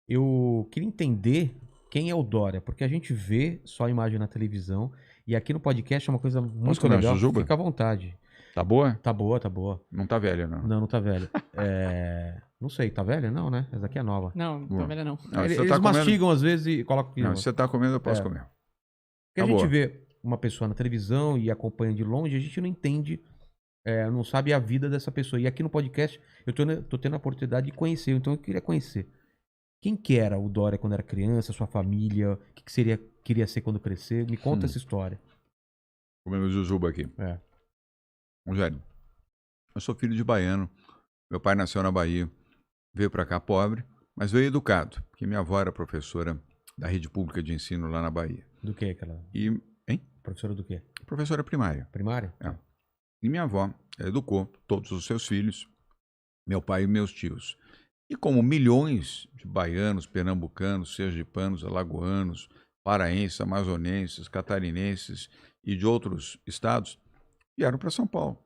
Eu queria entender quem é o Dória, porque a gente vê só a imagem na televisão e aqui no podcast é uma coisa Posso muito comer uma legal. jujuba? Fica à vontade. Tá boa? Tá boa, tá boa. Não tá velha, não. Não, não tá velha. Não sei, tá velha? Não, né? Essa aqui é nova. Não, tá Boa. velha não. Não, Eles você tá comendo... mastigam às vezes e colocam aqui. Não, se você tá comendo, eu posso É. comer. Porque a Tá gente boa. vê uma pessoa na televisão e acompanha de longe, a gente não entende, não sabe a vida dessa pessoa. E aqui no podcast eu tô tendo a oportunidade de conhecer, então eu queria conhecer. Quem que era o Dória quando era criança, sua família, o que queria ser quando crescer? Me conta essa história. Comendo jujuba aqui. É. Rogério, eu sou filho de baiano. Meu pai nasceu na Bahia. Veio pra cá pobre, mas veio educado. Porque minha avó era professora da rede pública de ensino lá na Bahia. Do que aquela? Hein? Professora do quê? Professora primária. Primária? É. E minha avó educou todos os seus filhos, meu pai e meus tios. E como milhões de baianos, pernambucanos, sergipanos, alagoanos, paraenses, amazonenses, catarinenses e de outros estados, vieram para São Paulo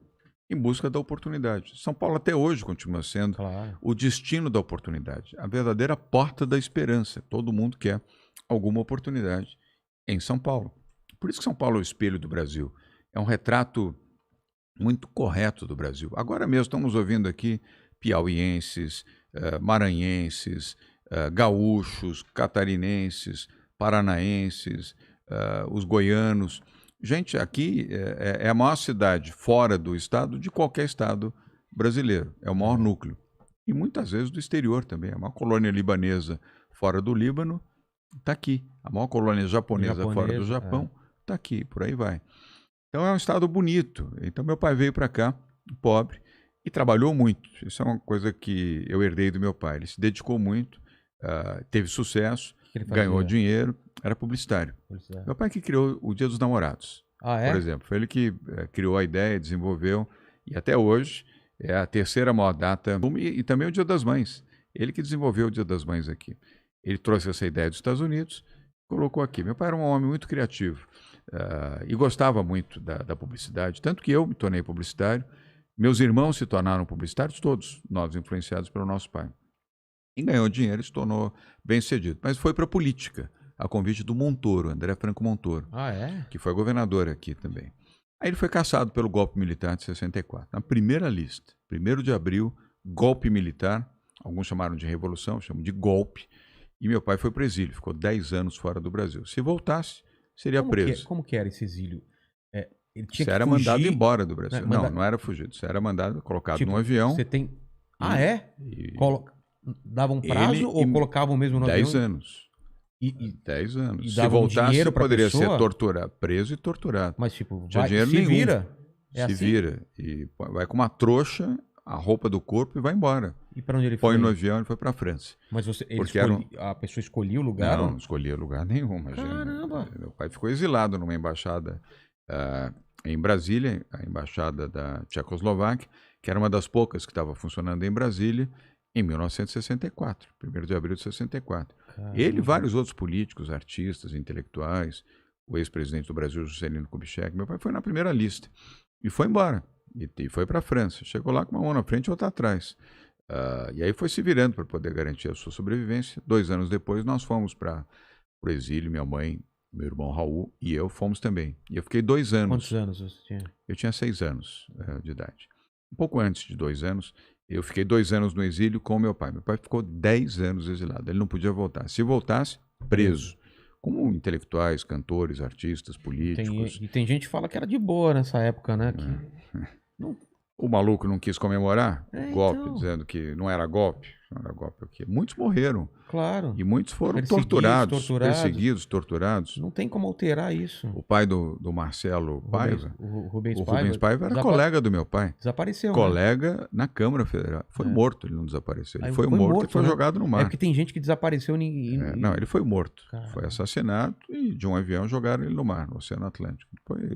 em busca da oportunidade. São Paulo até hoje continua sendo Claro. o destino da oportunidade, a verdadeira porta da esperança. Todo mundo quer alguma oportunidade em São Paulo. Por isso que São Paulo é o espelho do Brasil. É um retrato muito correto do Brasil. Agora mesmo estamos ouvindo aqui piauienses, maranhenses, gaúchos, catarinenses, paranaenses, os goianos. Gente, aqui é a maior cidade fora do estado de qualquer estado brasileiro. É o maior núcleo. E muitas vezes do exterior também. A maior colônia libanesa fora do Líbano está aqui. A maior colônia japonesa fora do Japão está aqui. Por aí vai. Então é um estado bonito. Então meu pai veio para cá, pobre, e trabalhou muito. Isso é uma coisa que eu herdei do meu pai. Ele se dedicou muito, teve sucesso, ganhou dinheiro, era publicitário. Meu pai que criou o Dia dos Namorados, por exemplo. Foi ele que criou a ideia, desenvolveu, e até hoje é a terceira maior data, e também o Dia das Mães. Ele que desenvolveu o Dia das Mães aqui. Ele trouxe essa ideia dos Estados Unidos, colocou aqui. Meu pai era um homem muito criativo. E gostava muito da publicidade, tanto que eu me tornei publicitário, meus irmãos se tornaram publicitários, todos nós influenciados pelo nosso pai. E ganhou dinheiro e se tornou bem-sucedido. Mas foi para a política, a convite do Montoro, André Franco Montoro, que foi governador aqui também. Aí ele foi cassado pelo golpe militar de 64. Na primeira lista, 1º de abril, golpe militar, alguns chamaram de revolução, chamam de golpe, e meu pai foi para o exílio, ficou 10 anos fora do Brasil. Se voltasse, seria preso. Como que era esse exílio? Ele tinha você era mandado embora do Brasil. Não era fugido. Você era mandado, colocado num avião. Você tem... Davam prazo ou colocavam mesmo no 10 avião? anos. 10 anos. E se voltasse, poderia pessoa? ser torturado, preso e torturado. Mas tipo, tinha dinheiro se nenhum. Vira? Se vira. E vai com uma trouxa, a roupa do corpo e vai embora. E para onde ele foi? Põe no avião e foi para a França. Mas a pessoa escolhia o lugar? Não escolhia lugar nenhum. Imagina. Caramba! Meu pai ficou exilado numa embaixada em Brasília, a embaixada da Tchecoslováquia, que era uma das poucas que estava funcionando em Brasília, em 1964, 1º de abril de 64. Caramba. Ele e vários outros políticos, artistas, intelectuais, o ex-presidente do Brasil, Juscelino Kubitschek, meu pai foi na primeira lista e foi embora, e foi para a França. Chegou lá com uma mão na frente e outra atrás. E aí foi se virando para poder garantir a sua sobrevivência. 2 anos depois nós fomos para o exílio, minha mãe, meu irmão Raul e eu fomos também. E eu fiquei 2 anos. Quantos anos você tinha? Eu tinha 6 anos de idade. Um pouco antes de 2 anos, eu fiquei 2 anos no exílio com meu pai. Meu pai ficou 10 anos exilado. Ele não podia voltar. Se voltasse, preso. Como intelectuais, cantores, artistas, políticos. E tem gente que fala que era de boa nessa época, né? O maluco não quis comemorar golpe, então. dizendo que não era golpe. Não era golpe o quê? Muitos morreram. Claro. E muitos foram perseguidos, torturados. Não tem como alterar isso. O pai do Marcelo Paiva, o Rubens Paiva era colega do meu pai. Desapareceu. Colega na Câmara Federal. Foi morto, ele não desapareceu. Ele foi morto e foi jogado no mar. É porque tem gente que desapareceu Não, ele foi morto. Caramba. Foi assassinado e de um avião jogaram ele no mar, no Oceano Atlântico.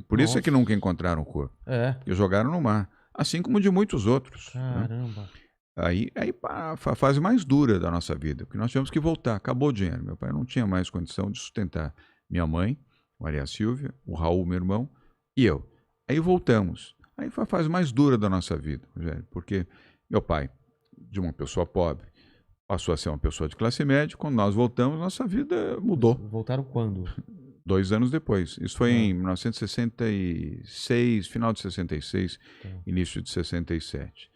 Por isso é que nunca encontraram o corpo. Porque jogaram no mar. Assim como de muitos outros. Caramba. Né? Aí a fase mais dura da nossa vida, porque nós tivemos que voltar, acabou o dinheiro. Meu pai não tinha mais condição de sustentar minha mãe, Maria Silvia, o Raul, meu irmão, e eu. Aí voltamos. Aí foi a fase mais dura da nossa vida, Rogério, porque meu pai, de uma pessoa pobre, passou a ser uma pessoa de classe média. Quando nós voltamos, nossa vida mudou. Voltaram quando? 2 anos depois. Isso foi em 1966, final de 66, início de 67.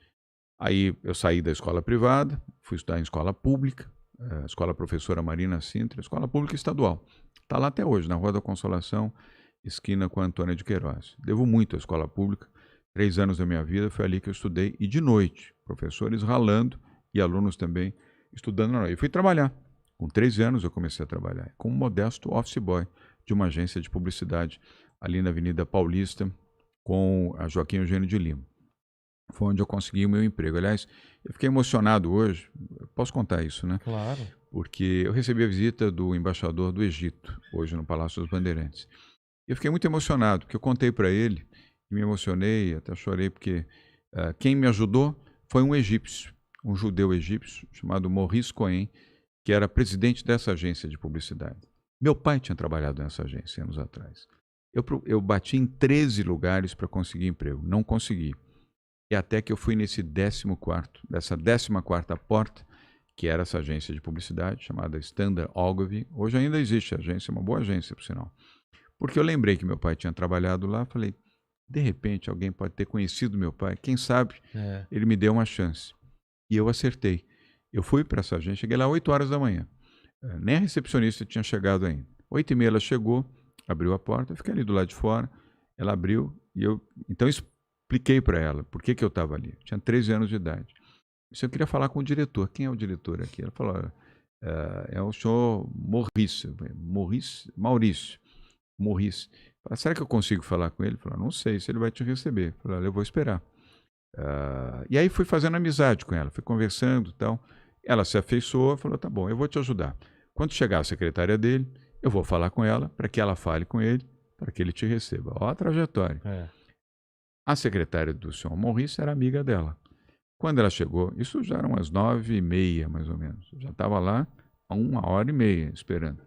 Aí eu saí da escola privada, fui estudar em escola pública, a escola professora Marina Sintra, escola pública estadual. Está lá até hoje, na Rua da Consolação, esquina com a Antônia de Queiroz. Devo muito à escola pública. 3 anos da minha vida foi ali que eu estudei, e de noite, professores ralando e alunos também estudando na noite. Eu fui trabalhar. Com 13 anos eu comecei a trabalhar, como modesto office boy de uma agência de publicidade ali na Avenida Paulista, com a Joaquim Eugênio de Lima. Foi onde eu consegui o meu emprego. Aliás, eu fiquei emocionado hoje, posso contar isso, né? Claro. Porque eu recebi a visita do embaixador do Egito, hoje no Palácio dos Bandeirantes. Eu fiquei muito emocionado, porque eu contei para ele, e me emocionei, até chorei, porque quem me ajudou foi um egípcio, um judeu egípcio, chamado Maurice Cohen, que era presidente dessa agência de publicidade. Meu pai tinha trabalhado nessa agência anos atrás. Eu bati em 13 lugares para conseguir emprego, não consegui. E até que eu fui nesse 14ª porta, que era essa agência de publicidade, chamada Standard Ogilvy. Hoje ainda existe a agência, uma boa agência, por sinal. Porque eu lembrei que meu pai tinha trabalhado lá, falei, de repente alguém pode ter conhecido meu pai, quem sabe ele me deu uma chance. E eu acertei. Eu fui para essa agência, cheguei lá 8 horas da manhã. Nem a recepcionista tinha chegado ainda. 8h30 ela chegou, abriu a porta, eu fiquei ali do lado de fora, ela abriu e eu... Então expliquei para ela por que eu estava ali. Eu tinha 13 anos de idade. Eu queria falar com o diretor. Quem é o diretor aqui? Ela falou, é o senhor Maurício. Falei, será que eu consigo falar com ele? Falei, não sei se ele vai te receber. Falei, eu vou esperar. E aí fui fazendo amizade com ela, fui conversando e tal. Ela se afeiçoou, falou, tá bom, eu vou te ajudar. Quando chegar a secretária dele, eu vou falar com ela para que ela fale com ele, para que ele te receba. Ó a trajetória. A secretária do senhor Maurício era amiga dela. Quando ela chegou, isso já eram umas 9h30, mais ou menos. Eu já estava lá há 1h30 esperando.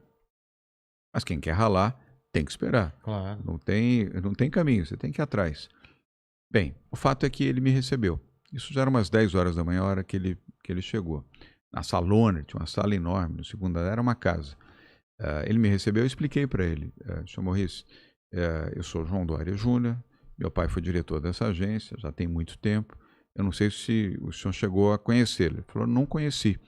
Mas quem quer ralar, tem que esperar. Claro. Não tem caminho, você tem que ir atrás. Bem, o fato é que ele me recebeu. Isso já era umas 10 horas da manhã, a hora que ele chegou. Na salona, tinha uma sala enorme, no segundo andar era uma casa. Ele me recebeu, eu expliquei para ele. Senhor Maurício, eu sou João Dória Júnior, meu pai foi diretor dessa agência, já tem muito tempo. Eu não sei se o senhor chegou a conhecê-lo. Ele falou, não conheci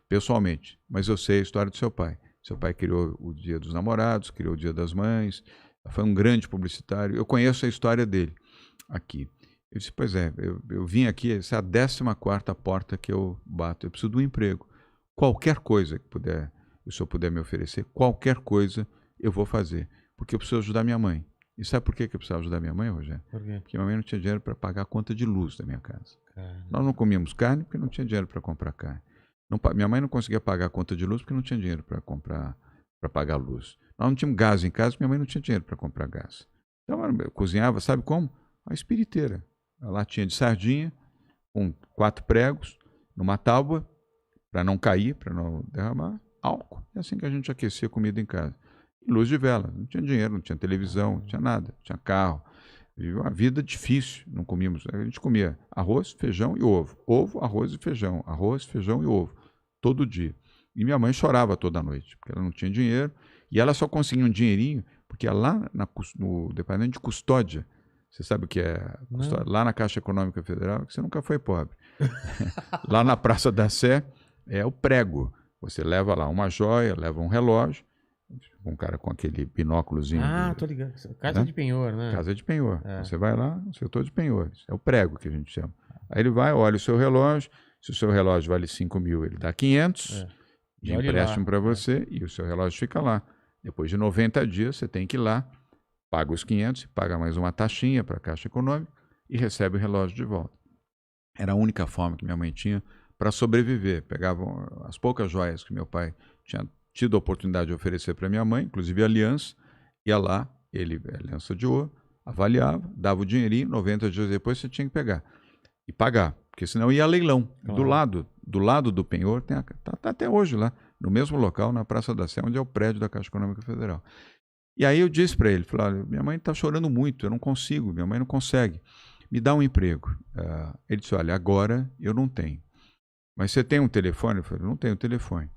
pessoalmente, mas eu sei a história do seu pai. Seu pai criou o Dia dos Namorados, criou o Dia das Mães, foi um grande publicitário. Eu conheço a história dele aqui. Eu disse, pois é, eu vim aqui, essa é a 14ª porta que eu bato. Eu preciso de um emprego. Qualquer coisa que o senhor puder me oferecer, qualquer coisa eu vou fazer, porque eu preciso ajudar minha mãe. E sabe por que eu precisava ajudar minha mãe, Rogério? Por quê? Porque minha mãe não tinha dinheiro para pagar a conta de luz da minha casa. Nós não comíamos carne porque não tinha dinheiro para comprar carne. Minha mãe não conseguia pagar a conta de luz porque não tinha dinheiro para pagar a luz. Nós não tínhamos gás em casa porque minha mãe não tinha dinheiro para comprar gás. Então eu cozinhava, sabe como? A espiriteira. A latinha de sardinha, com 4 pregos, numa tábua, para não cair, para não derramar, álcool. É assim que a gente aquecia comida em casa. E luz de vela. Não tinha dinheiro, não tinha televisão, não tinha nada, não tinha carro. Vivia uma vida difícil. Não comíamos. A gente comia arroz, feijão e ovo. Ovo, arroz e feijão. Arroz, feijão e ovo. Todo dia. E minha mãe chorava toda noite, porque ela não tinha dinheiro. E ela só conseguia um dinheirinho, porque lá no departamento de custódia, você sabe o que é custódia? Lá na Caixa Econômica Federal, que você nunca foi pobre. Lá na Praça da Sé é o prego. Você leva lá uma joia, leva um relógio, um cara com aquele binóculozinho. Tô ligado. Casa de penhor, né? Casa de penhor. Você vai lá no setor de penhores. É o prego que a gente chama. Aí ele vai, olha o seu relógio. Se o seu relógio vale 5.000, ele dá 500 de empréstimo para você e o seu relógio fica lá. Depois de 90 dias, você tem que ir lá, paga os 500, paga mais uma taxinha para a Caixa Econômica e recebe o relógio de volta. Era a única forma que minha mãe tinha para sobreviver. Pegavam as poucas joias que meu pai tinha tido a oportunidade de oferecer para minha mãe, inclusive a aliança, ia lá, aliança de ouro, avaliava, dava o dinheirinho, 90 dias depois você tinha que pegar e pagar, porque senão ia a leilão. Claro. Do lado do penhor, tá até hoje lá, no mesmo local, na Praça da Sé, onde é o prédio da Caixa Econômica Federal. E aí eu disse para ele, falei, minha mãe está chorando muito, eu não consigo, minha mãe não consegue, me dá um emprego. Ele disse, olha, agora eu não tenho, mas você tem um telefone? Eu falei, não tenho telefone.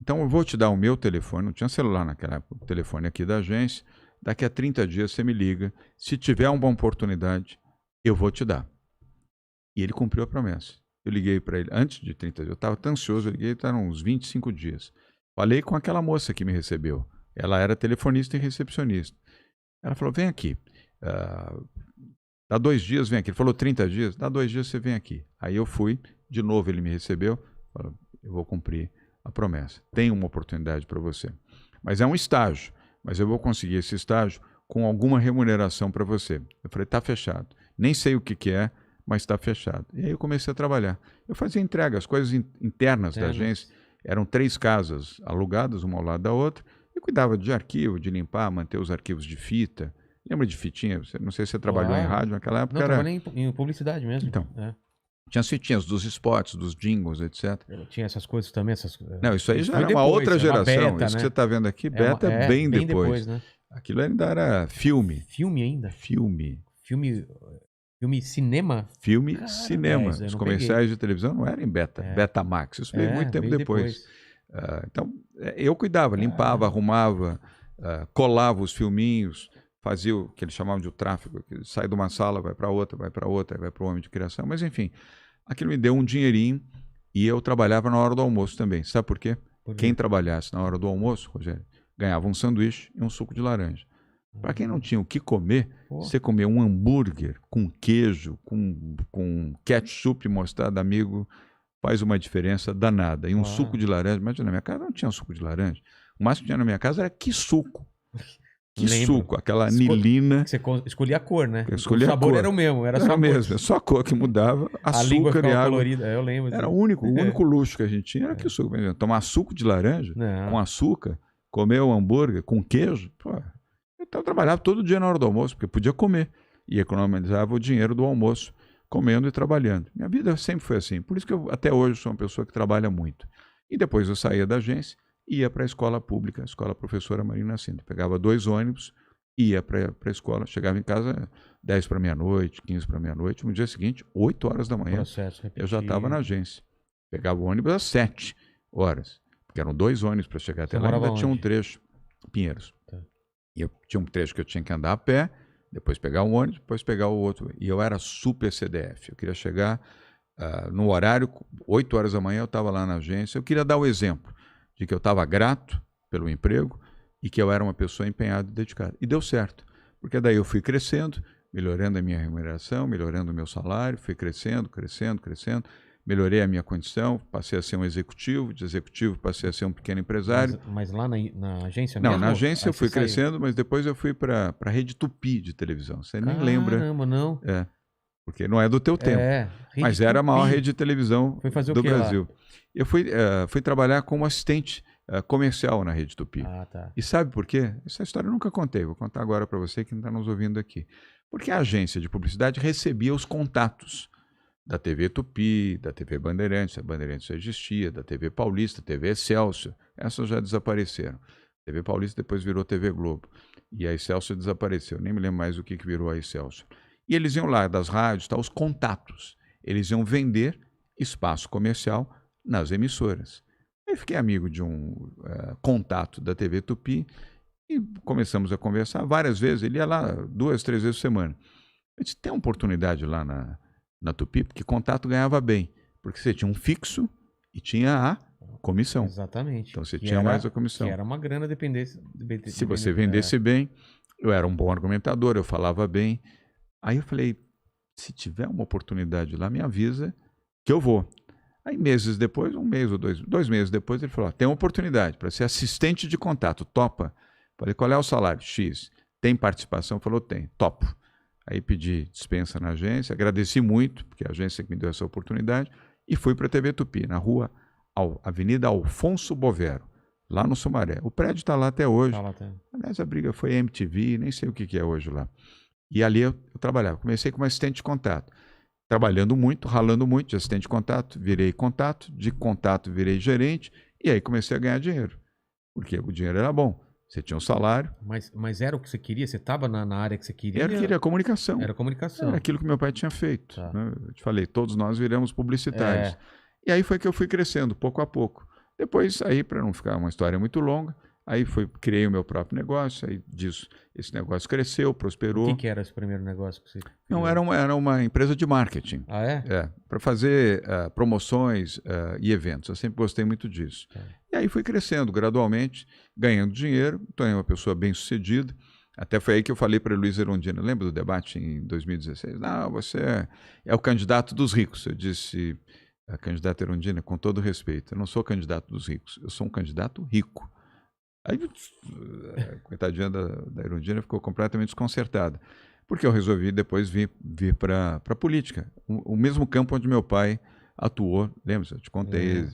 Então eu vou te dar o meu telefone, não tinha celular naquela época, o telefone aqui da agência, daqui a 30 dias você me liga, se tiver uma boa oportunidade, eu vou te dar. E ele cumpriu a promessa. Eu liguei para ele, antes de 30 dias, eu estava tão ansioso, eu liguei, estavam uns 25 dias. Falei com aquela moça que me recebeu, ela era telefonista e recepcionista. Ela falou, vem aqui, dá 2 dias, vem aqui. Ele falou 30 dias, dá 2 dias você vem aqui. Aí eu fui, de novo ele me recebeu, falou, eu vou cumprir a promessa. Tem uma oportunidade para você. Mas é um estágio, mas eu vou conseguir esse estágio com alguma remuneração para você. Eu falei, tá fechado. Nem sei o que é, mas está fechado. E aí eu comecei a trabalhar. Eu fazia entrega, as coisas internas da agência. Eram 3 casas alugadas, uma ao lado da outra. Eu cuidava de arquivo, de limpar, manter os arquivos de fita. Lembra de fitinha? Não sei se você trabalhou em rádio naquela época. Não, trabalhei em publicidade mesmo. Então, tinha as fitinhas dos spots, dos jingles, etc. Tinha essas coisas também. Não, isso aí já era uma outra geração. Beta, isso que você está vendo aqui, beta é bem depois. Né? Aquilo ainda era filme. Filme ainda? Filme cinema? Filme cinema. Os comerciais de televisão não eram em beta. Betamax. Isso veio muito tempo depois. Então, eu cuidava, limpava, arrumava, colava os filminhos, fazia o que eles chamavam de o tráfego, que sai de uma sala, vai para outra, vai para outra, vai para o homem de criação. Mas, enfim, aquilo me deu um dinheirinho e eu trabalhava na hora do almoço também. Sabe por quê? Quem trabalhasse na hora do almoço, Rogério, ganhava um sanduíche e um suco de laranja. Para quem não tinha o que comer, você comia um hambúrguer com queijo, com ketchup e mostarda, amigo, faz uma diferença danada. E um suco de laranja, imagina, na minha casa não tinha suco de laranja. O máximo que tinha na minha casa era suco. Suco, aquela anilina. Você escolhia a cor, né? O sabor era o mesmo, era só a cor que mudava, açúcar e água. Colorida. Eu lembro. Era o único luxo que a gente tinha, era que suco. Tomar suco de laranja com açúcar, comer um hambúrguer com queijo, pô. Então eu trabalhava todo dia na hora do almoço, porque podia comer. E economizava o dinheiro do almoço, comendo e trabalhando. Minha vida sempre foi assim. Por isso que eu até hoje sou uma pessoa que trabalha muito. E depois eu saía da agência, ia para a escola pública, a escola professora Marina Sintra. Pegava 2 ônibus, ia para a escola, chegava em casa 10 para meia-noite, 15 para meia-noite. No dia seguinte, 8 horas da manhã, eu já estava na agência. Pegava o ônibus às 7 horas, porque eram 2 ônibus para chegar até lá. Ainda tinha um trecho, Pinheiros. E eu tinha um trecho que eu tinha que andar a pé, depois pegar um ônibus, depois pegar o outro. E eu era super CDF. Eu queria chegar no horário, 8 horas da manhã eu estava lá na agência. Eu queria dar o exemplo de que eu estava grato pelo emprego e que eu era uma pessoa empenhada e dedicada. E deu certo, porque daí eu fui crescendo, melhorando a minha remuneração, melhorando o meu salário, fui crescendo, melhorei a minha condição, passei a ser um executivo, de executivo passei a ser um pequeno empresário. Mas lá na agência mesmo? Não, na agência eu fui crescendo, mas depois eu fui para a Rede Tupi de televisão. Você nem lembra. Caramba, não. Porque não é do teu tempo. Mas era a maior rede de televisão do Brasil. Lá? Eu fui trabalhar como assistente comercial na Rede Tupi. Tá. E sabe por quê? Essa história eu nunca contei, vou contar agora para você que não está nos ouvindo aqui. Porque a agência de publicidade recebia os contatos da TV Tupi, da TV Bandeirantes, a Bandeirantes já existia, da TV Paulista, TV Excelsior, essas já desapareceram. A TV Paulista depois virou TV Globo. E a Excelsior desapareceu, nem me lembro mais o que virou a Excelsior. E eles iam lá das rádios, os contatos. Eles iam vender espaço comercial nas emissoras. Eu fiquei amigo de um contato da TV Tupi e começamos a conversar várias vezes. Ele ia lá 2, 3 vezes por semana. Eu disse, tem uma oportunidade lá na Tupi, porque contato ganhava bem. Porque você tinha um fixo e tinha a comissão. Exatamente. Então você tinha mais a comissão. Que era uma grana dependesse. Se você vendesse bem, eu era um bom argumentador, eu falava bem. Aí eu falei, se tiver uma oportunidade lá, me avisa que eu vou. Aí meses depois, 1 mês ou 2 meses depois, ele falou, tem uma oportunidade para ser assistente de contato, topa? Falei, qual é o salário? X. Tem participação? Falou, tem, topo. Aí pedi dispensa na agência, agradeci muito, porque a agência que me deu essa oportunidade, e fui para a TV Tupi, na rua Avenida Alfonso Bovero, lá no Sumaré. O prédio está lá até hoje. Aliás, a briga foi MTV, nem sei o que é hoje lá. E ali eu trabalhava. Comecei como assistente de contato. Trabalhando muito, ralando muito, de assistente de contato, virei contato, de contato virei gerente, e aí comecei a ganhar dinheiro. Porque o dinheiro era bom. Você tinha um salário. Mas era o que você queria? Você estava na área que você queria? Era comunicação. Era comunicação. Era aquilo que meu pai tinha feito. Né? Eu te falei, todos nós viramos publicitários. E aí foi que eu fui crescendo, pouco a pouco. Depois, aí, para não ficar uma história muito longa, aí criei o meu próprio negócio, aí disso, esse negócio cresceu, prosperou. O que era esse primeiro negócio que você criou? Não, era uma empresa de marketing. Ah, é? Para fazer promoções e eventos. Eu sempre gostei muito disso. E aí fui crescendo gradualmente, ganhando dinheiro, tornei uma pessoa bem-sucedida. Até foi aí que eu falei para Luiz Erundina, lembra do debate em 2016? Não, você é o candidato dos ricos. Eu disse, a candidata Erundina, com todo respeito, eu não sou candidato dos ricos, eu sou um candidato rico. Aí, coitadinha da Erundina ficou completamente desconcertada, porque eu resolvi depois vir para a política, o mesmo campo onde meu pai atuou, lembra? Eu te contei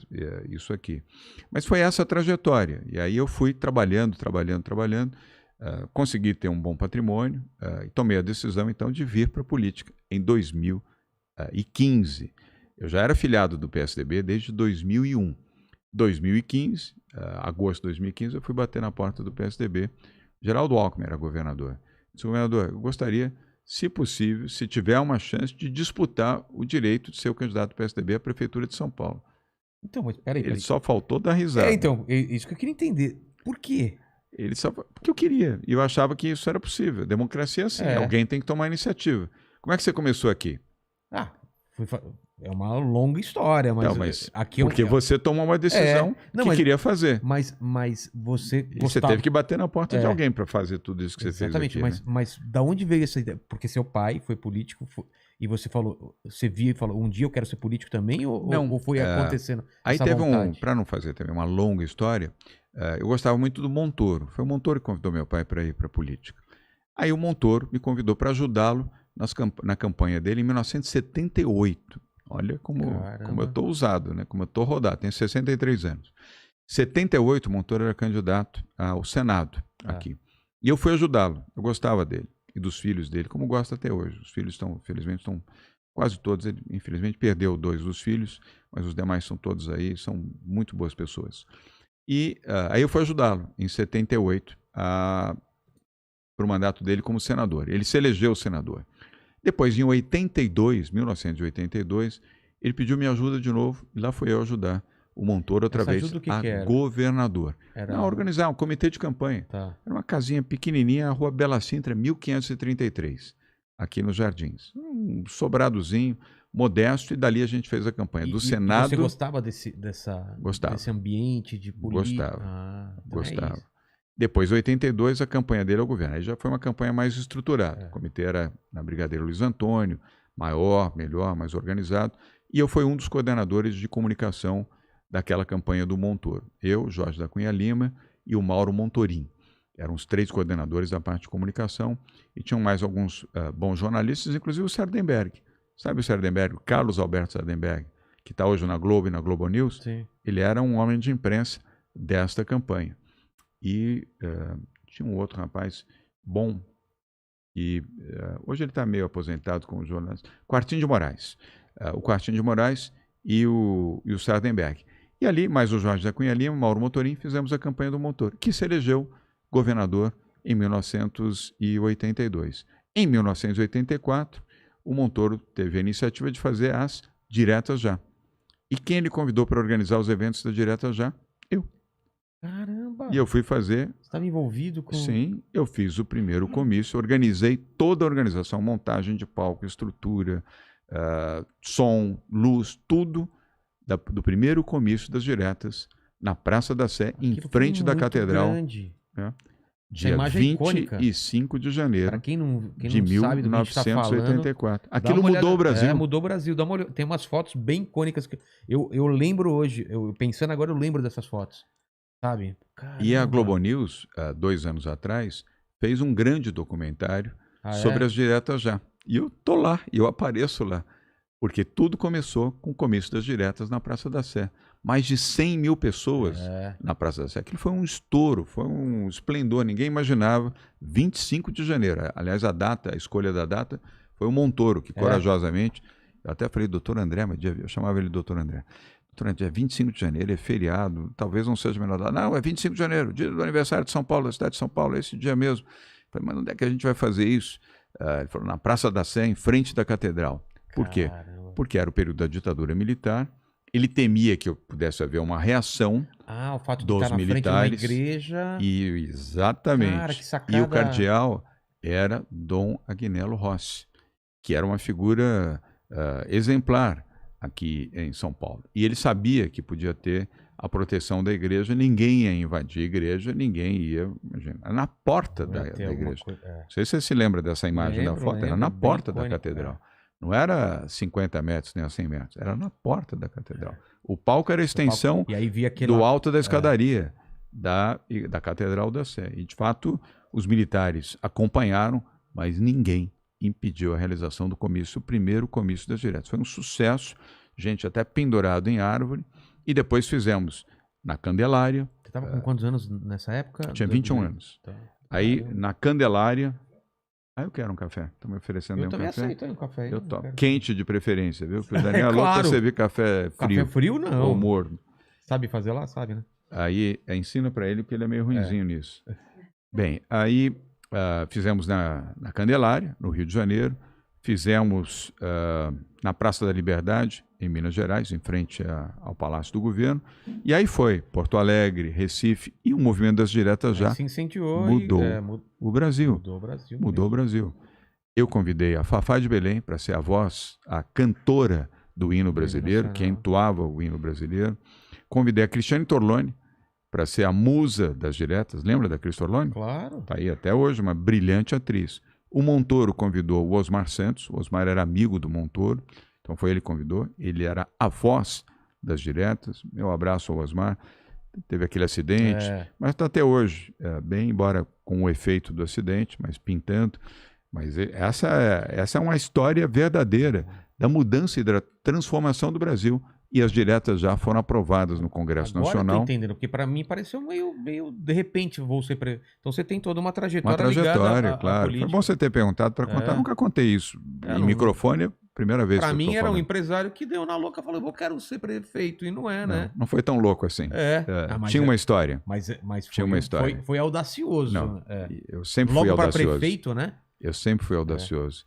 isso aqui. Mas foi essa a trajetória, e aí eu fui trabalhando, consegui ter um bom patrimônio e tomei a decisão, então, de vir para a política em 2015. Eu já era filiado do PSDB desde 2001. 2015, agosto de 2015, eu fui bater na porta do PSDB. Geraldo Alckmin era governador. Eu disse, governador, eu gostaria, se possível, se tiver uma chance, de disputar o direito de ser o candidato do PSDB à Prefeitura de São Paulo. Então, mas peraí. Ele só faltou dar risada. Então, isso que eu queria entender. Por quê? Porque eu queria. E eu achava que isso era possível. Democracia é assim, alguém tem que tomar iniciativa. Como é que você começou aqui? É uma longa história, mas aqui porque você tomou uma decisão queria fazer. Mas você gostava... Você teve que bater na porta de alguém para fazer tudo isso que você fez aqui. Exatamente, mas da onde veio essa ideia? Porque seu pai foi político e você falou, você via e falou, um dia eu quero ser político também? Ou foi acontecendo aí essa teve vontade? para não fazer também uma longa história, eu gostava muito do Montoro. Foi o Montoro que convidou meu pai para ir para a política. Aí o Montoro me convidou para ajudá-lo na campanha dele em 1978. Olha como eu estou usado, né? Como eu estou rodado. Tenho 63 anos. Em 78, o Montoro era candidato ao Senado aqui. E eu fui ajudá-lo. Eu gostava dele e dos filhos dele, como gosto até hoje. Os filhos felizmente, estão quase todos. Ele, infelizmente, perdeu 2 dos filhos, mas os demais são todos aí, são muito boas pessoas. E aí eu fui ajudá-lo, em 78, para o mandato dele como senador. Ele se elegeu senador. Depois, em 1982, ele pediu minha ajuda de novo, e lá fui eu ajudar o Montoro outra vez a governador. Não, organizar um comitê de campanha. Era uma casinha pequenininha, na Rua Bela Sintra, 1533, aqui nos Jardins. Um sobradozinho, modesto, e dali a gente fez a campanha do Senado. Você gostava desse ambiente de política? Gostava. Depois, em 82, a campanha dele ao governo. Aí já foi uma campanha mais estruturada. O comitê era na Brigadeiro Luiz Antônio, maior, melhor, mais organizado. E eu fui um dos coordenadores de comunicação daquela campanha do Montoro. Eu, Jorge da Cunha Lima e o Mauro Montorim. Eram os 3 coordenadores da parte de comunicação. E tinham mais alguns bons jornalistas, inclusive o Sardenberg. Sabe o Sardenberg? O Carlos Alberto Sardenberg, que está hoje na Globo e na Globo News. Sim. Ele era um homem de imprensa desta campanha. E tinha um outro rapaz bom, e hoje ele está meio aposentado como jornalista, Quartinho de Moraes. O Quartinho de Moraes e o Sardenberg. E ali, mais o Jorge da Cunha Lima, Mauro Montorim, fizemos a campanha do Montoro, que se elegeu governador em 1982. Em 1984, o Montoro teve a iniciativa de fazer as Diretas Já. E quem ele convidou para organizar os eventos da Diretas Já? Eu. Caramba! E eu fui fazer... Você estava envolvido com... Sim, eu fiz o primeiro comício, organizei toda a organização, montagem de palco, estrutura, som, luz, tudo do primeiro comício das Diretas na Praça da Sé, em frente da Catedral. Grande. Dia 25 de janeiro de sabe do que a gente tá 1984. Aquilo mudou o Brasil. Mudou o Brasil. Tem umas fotos bem icônicas que eu lembro hoje. Pensando agora, eu lembro dessas fotos. Sabe? Caramba. E a Globo News, 2 anos atrás, fez um grande documentário sobre as Diretas Já. E eu tô lá, e eu apareço lá. Porque tudo começou com o comício das Diretas na Praça da Sé. Mais de 100 mil pessoas na Praça da Sé. Aquilo foi um estouro, foi um esplendor. Ninguém imaginava. 25 de janeiro. Aliás, a escolha da data, foi o Montoro, que corajosamente... Eu até falei, doutor André, mas eu chamava ele doutor André. Dia 25 de janeiro, é feriado, talvez não seja a melhor data. Não, é 25 de janeiro, dia do aniversário de São Paulo, da cidade de São Paulo, é esse dia mesmo. Eu falei, mas onde é que a gente vai fazer isso? Ele falou, na Praça da Sé, em frente da Catedral. Por quê? Porque era o período da ditadura militar Ele temia que pudesse haver uma reação o fato de dos estar na frente de uma militares. igreja. Exatamente. Cara, que sacada. E o cardeal era Dom Agnello Rossi, que era uma figura exemplar aqui em São Paulo. E ele sabia que podia ter a proteção da igreja, ninguém ia invadir a igreja, ninguém ia, imagina, na porta da igreja. Não sei se você se lembra dessa imagem da foto, era na porta da catedral. Não era 50 metros nem a 100 metros, era na porta da catedral. O palco era a extensão E aí via do alto da escadaria da Catedral da Sé. E, de fato, os militares acompanharam, mas ninguém impediu a realização do comício, o primeiro comício das diretas. Foi um sucesso, gente até pendurado em árvore. E depois fizemos na Candelária. Você estava com quantos anos nessa época? Tinha 21 anos. Tá. Aí, na Candelária... eu quero um café. Estão me oferecendo um café? Eu também aceito um café. Eu topo. Quente de preferência, viu? Porque o Daniel claro. Você vê café frio. Café frio, não. Ou morno. Sabe fazer lá? Sabe, né? Aí, ensina para ele, porque ele é meio ruinzinho nisso. Bem, aí fizemos na Candelária, no Rio de Janeiro. Fizemos na Praça da Liberdade, em Minas Gerais, em frente ao Palácio do Governo. E aí foi Porto Alegre, Recife, e o movimento das diretas já se incentivou mudou o Brasil. Mudou o Brasil. Mudou o Brasil. Eu convidei a Fafá de Belém para ser a voz, a cantora do hino brasileiro, que entoava o hino brasileiro. Convidei a Cristiane Torlone para ser a musa das diretas. Lembra da Cris Torlone? Claro. Está aí até hoje, uma brilhante atriz. O Montoro convidou o Osmar Santos. O Osmar era amigo do Montoro, então foi ele que convidou. Ele era a voz das diretas. Meu abraço ao Osmar. Teve aquele acidente, mas está até hoje, bem, embora com o efeito do acidente, mas pintando. Mas essa é uma história verdadeira da mudança e da transformação do Brasil. E as diretas já foram aprovadas no Congresso Nacional. Agora eu tô entendendo, porque para mim pareceu meio de repente vou ser Então você tem toda uma trajetória ligada à política. Foi bom você ter perguntado para contar. Nunca contei isso. Em microfone, primeira vez que eu tô Para mim era falando. um empresário que deu na louca, falou, eu quero ser prefeito, e não é, né? Não foi tão louco assim. Tinha uma história. Mas tinha uma história. Foi audacioso. Não, eu sempre fui audacioso. audacioso. Logo para prefeito, né? Eu sempre fui audacioso.